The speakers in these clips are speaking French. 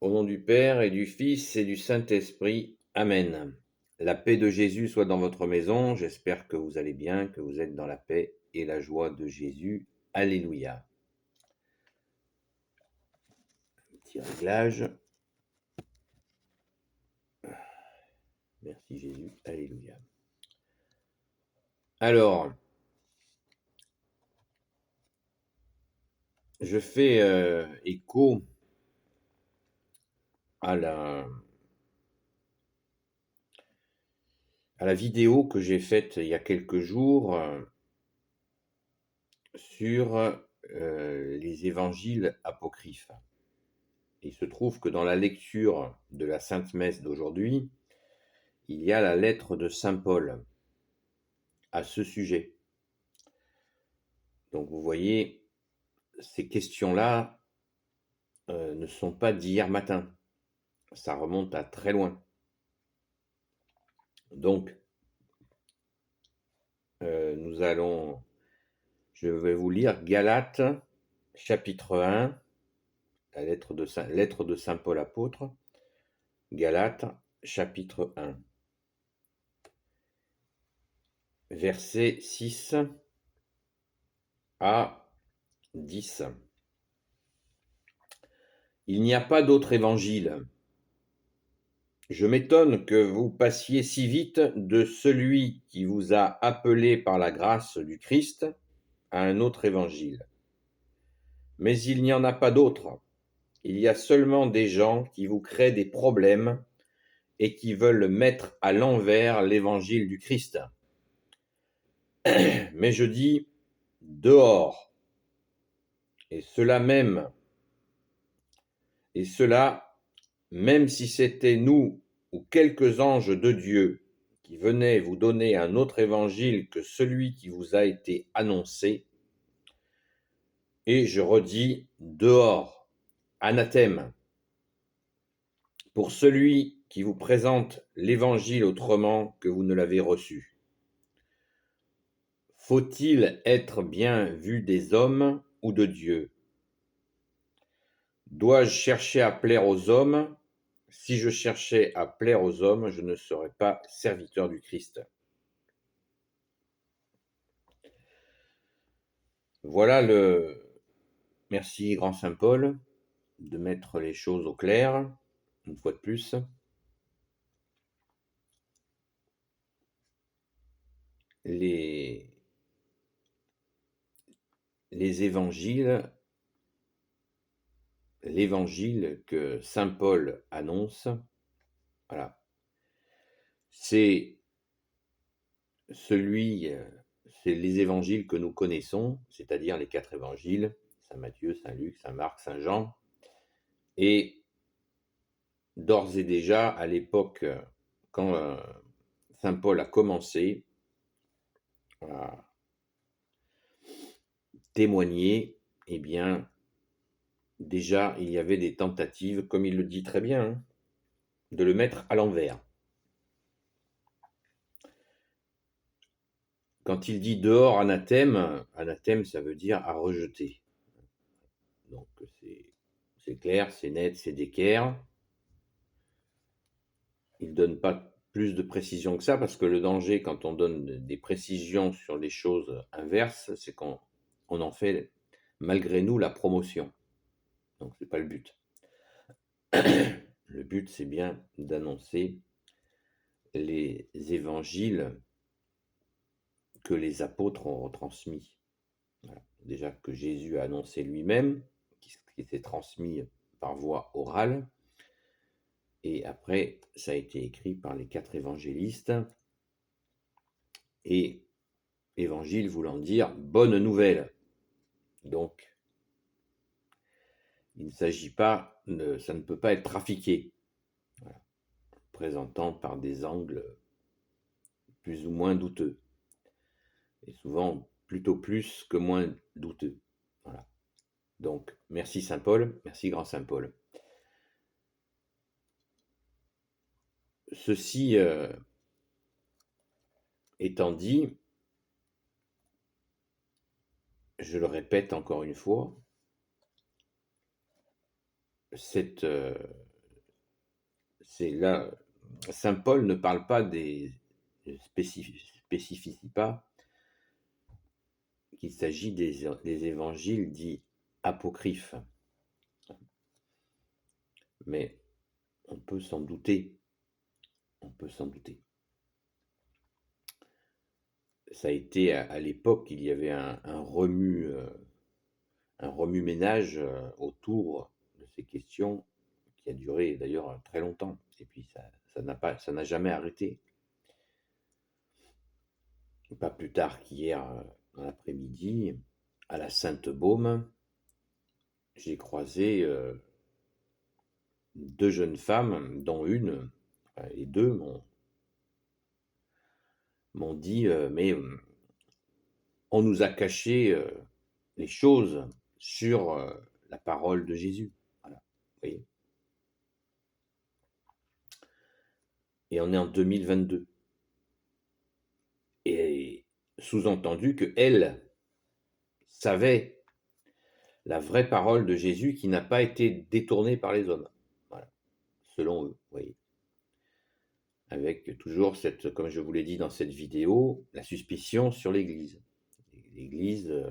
Au nom du Père et du Fils et du Saint-Esprit. Amen. La paix de Jésus soit dans votre maison. J'espère que vous allez bien, que vous êtes dans la paix et la joie de Jésus. Alléluia. Petit réglage. Merci Jésus. Alléluia. Alors, je fais écho à la vidéo que j'ai faite il y a quelques jours sur les évangiles apocryphes. Il se trouve que dans la lecture de la Sainte Messe d'aujourd'hui, il y a la lettre de saint Paul à ce sujet. Donc vous voyez, ces questions-là ne sont pas d'hier matin, ça remonte à très loin. Donc, je vais vous lire Galates, chapitre 1, la lettre de saint Paul apôtre, Galates, chapitre 1, versets 6 à 10. Il n'y a pas d'autre évangile. Je m'étonne que vous passiez si vite de celui qui vous a appelé par la grâce du Christ à un autre évangile. Mais il n'y en a pas d'autre. Il y a seulement des gens qui vous créent des problèmes et qui veulent mettre à l'envers l'évangile du Christ. Mais je dis dehors. Et cela même si c'était nous ou quelques anges de Dieu qui venaient vous donner un autre évangile que celui qui vous a été annoncé. Et je redis dehors, anathème, pour celui qui vous présente l'évangile autrement que vous ne l'avez reçu. Faut-il être bien vu des hommes ou de Dieu? Dois-je chercher à plaire aux hommes? Si je cherchais à plaire aux hommes, je ne serais pas serviteur du Christ. Voilà merci grand Saint Paul de mettre les choses au clair, une fois de plus. Les évangiles, l'évangile que saint Paul annonce, voilà, c'est les évangiles que nous connaissons, c'est-à-dire les 4 évangiles, saint Matthieu, saint Luc, saint Marc, saint Jean. Et d'ores et déjà, à l'époque, quand saint Paul a commencé à témoigner, eh bien, déjà, il y avait des tentatives, comme il le dit très bien, de le mettre à l'envers. Quand il dit dehors anathème, anathème, ça veut dire à rejeter. Donc, c'est clair, c'est net, c'est d'équerre. Il ne donne pas plus de précision que ça, parce que le danger, quand on donne des précisions sur les choses inverses, c'est qu'on en fait, malgré nous, la promotion. Donc, ce n'est pas le but. Le but, c'est bien d'annoncer les évangiles que les apôtres ont retransmis. Voilà. Déjà que Jésus a annoncé lui-même, qui s'est transmis par voie orale, et après, ça a été écrit par les 4 évangélistes, et évangile voulant dire bonne nouvelle. Donc, il ne s'agit pas, ça ne peut pas être trafiqué, voilà, présentant par des angles plus ou moins douteux, et souvent plutôt plus que moins douteux. Voilà. Donc, merci Saint Paul, merci grand Saint Paul. Ceci étant dit, je le répète encore une fois, cette c'est là, saint Paul ne parle pas spécifie pas qu'il s'agit des évangiles dits apocryphes, mais on peut s'en douter, on peut s'en douter. Ça a été à l'époque, il y avait un remue-ménage autour de ces questions qui a duré d'ailleurs très longtemps. Et puis ça n'a jamais arrêté. Pas plus tard qu'hier, dans l'après-midi, à la Sainte-Baume, j'ai croisé deux jeunes femmes, dont une, les deux m'ont dit mais on nous a caché les choses sur la parole de Jésus. Voilà. Vous voyez. Et on est en 2022. Et sous-entendu qu'elle savait la vraie parole de Jésus qui n'a pas été détournée par les hommes. Voilà. Selon eux, vous voyez. Avec toujours cette, comme je vous l'ai dit dans cette vidéo, la suspicion sur l'Église. L'Église,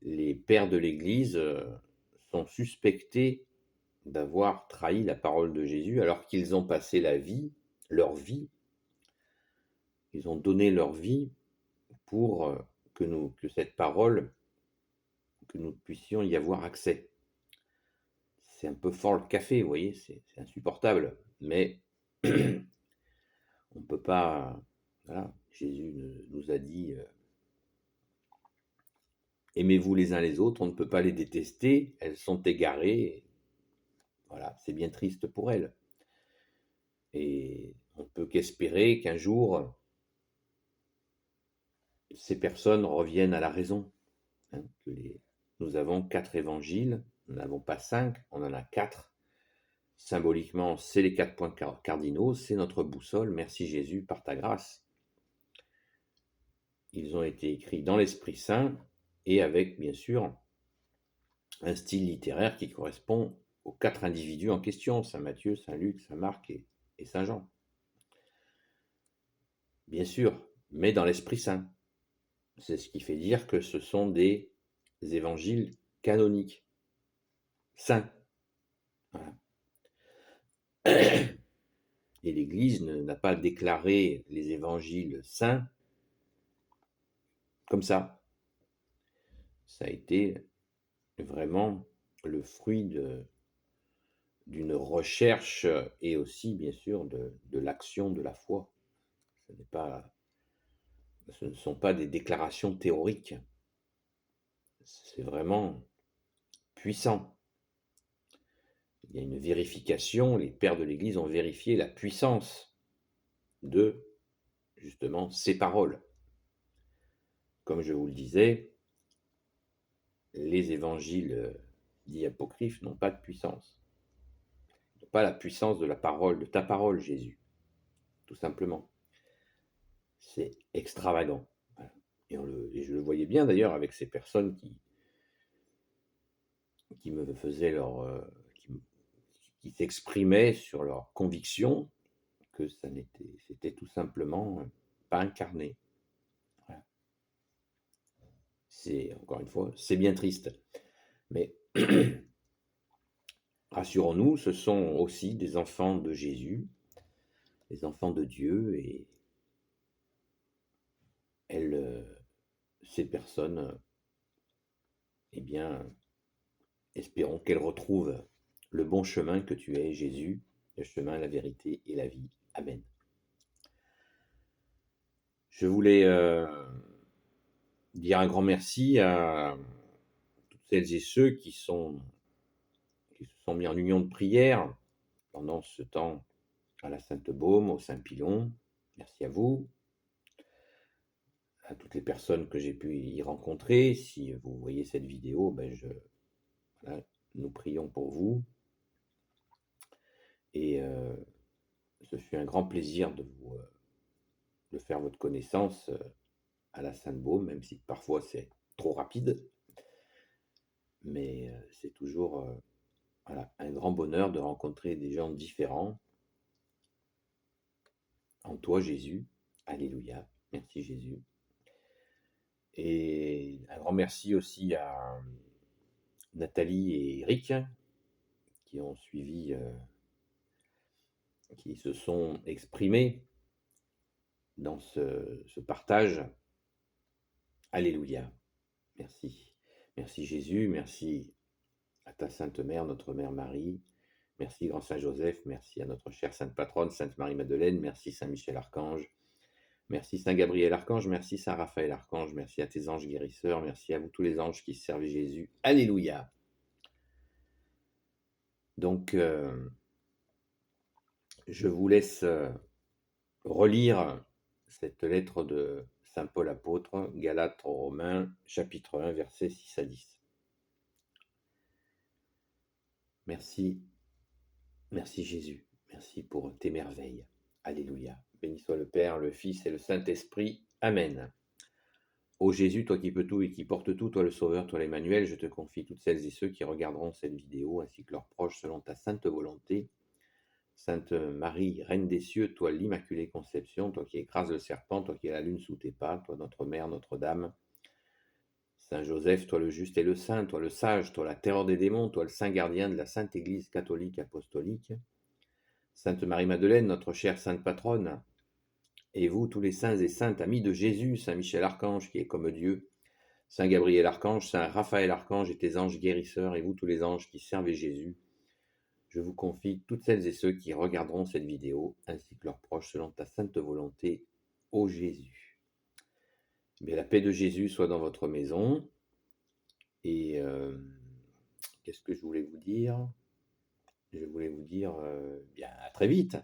les pères de l'Église sont suspectés d'avoir trahi la parole de Jésus alors qu'ils ont passé leur vie, ils ont donné leur vie pour que cette parole, que nous puissions y avoir accès. C'est un peu fort le café, vous voyez, c'est insupportable, mais on ne peut pas, voilà, Jésus nous a dit aimez-vous les uns les autres, on ne peut pas les détester, elles sont égarées, voilà, c'est bien triste pour elles. Et on ne peut qu'espérer qu'un jour, ces personnes reviennent à la raison. Hein, nous avons 4 évangiles, nous n'en avons pas 5, on en a 4. Symboliquement, c'est les 4 points cardinaux, c'est notre boussole, merci Jésus par ta grâce. Ils ont été écrits dans l'Esprit Saint et avec, bien sûr, un style littéraire qui correspond aux 4 individus en question, Saint Matthieu, Saint Luc, Saint Marc et Saint Jean. Bien sûr, mais dans l'Esprit Saint. C'est ce qui fait dire que ce sont des évangiles canoniques, saints. Voilà. Et l'Église n'a pas déclaré les évangiles saints comme ça. Ça a été vraiment le fruit d'une recherche et aussi, bien sûr, de l'action de la foi. Ce ne sont pas des déclarations théoriques. C'est vraiment puissant. Il y a une vérification, les pères de l'Église ont vérifié la puissance de, justement, ces paroles. Comme je vous le disais, les évangiles dits apocryphes n'ont pas de puissance. Ils n'ont pas la puissance de la parole, de ta parole, Jésus. Tout simplement. C'est extravagant. Voilà. Et je le voyais bien d'ailleurs avec ces personnes qui me faisaient qui s'exprimaient sur leurs convictions, que c'était tout simplement pas incarné. Voilà. Encore une fois, c'est bien triste. Mais rassurons-nous, ce sont aussi des enfants de Jésus, des enfants de Dieu, et ces personnes, eh bien, espérons qu'elles retrouvent le bon chemin que tu es, Jésus, le chemin, la vérité et la vie. Amen. Je voulais dire un grand merci à toutes celles et ceux qui se sont mis en union de prière pendant ce temps à la Sainte-Baume, au Saint-Pilon. Merci à vous. À toutes les personnes que j'ai pu y rencontrer. Si vous voyez cette vidéo, voilà, nous prions pour vous. Et ce fut un grand plaisir de faire votre connaissance à la Sainte-Baume, même si parfois c'est trop rapide. Mais c'est toujours Voilà, un grand bonheur de rencontrer des gens différents en toi, Jésus. Alléluia. Merci, Jésus. Et un grand merci aussi à Nathalie et Eric qui ont suivi, qui se sont exprimés dans ce partage. Alléluia. Merci. Merci Jésus, merci à ta Sainte Mère, notre Mère Marie. Merci Grand Saint Joseph, merci à notre chère Sainte Patronne, Sainte Marie-Madeleine, merci Saint Michel Archange, merci Saint Gabriel Archange, merci Saint Raphaël Archange, merci à tes anges guérisseurs, merci à vous tous les anges qui servent Jésus. Alléluia. Donc, je vous laisse relire cette lettre de Saint Paul apôtre, Galates aux Romains, chapitre 1, versets 6 à 10. Merci, merci Jésus, merci pour tes merveilles. Alléluia. Béni soit le Père, le Fils et le Saint-Esprit. Amen. Ô Jésus, toi qui peux tout et qui portes tout, toi le Sauveur, toi l'Emmanuel, je te confie toutes celles et ceux qui regarderont cette vidéo, ainsi que leurs proches, selon ta sainte volonté. Sainte Marie, Reine des cieux, toi l'Immaculée Conception, toi qui écrases le serpent, toi qui as la lune sous tes pas, toi notre Mère, Notre-Dame. Saint Joseph, toi le juste et le saint, toi le sage, toi la terreur des démons, toi le saint gardien de la Sainte Église catholique apostolique. Sainte Marie-Madeleine, notre chère Sainte Patronne, et vous, tous les saints et saintes amis de Jésus, Saint Michel Archange, qui est comme Dieu, Saint Gabriel Archange, Saint Raphaël Archange et tes anges guérisseurs, et vous, tous les anges qui servez Jésus, je vous confie toutes celles et ceux qui regarderont cette vidéo, ainsi que leurs proches, selon ta sainte volonté, ô Jésus. Mais la paix de Jésus soit dans votre maison. Et qu'est-ce que je voulais vous dire? Je voulais vous dire bien à très vite.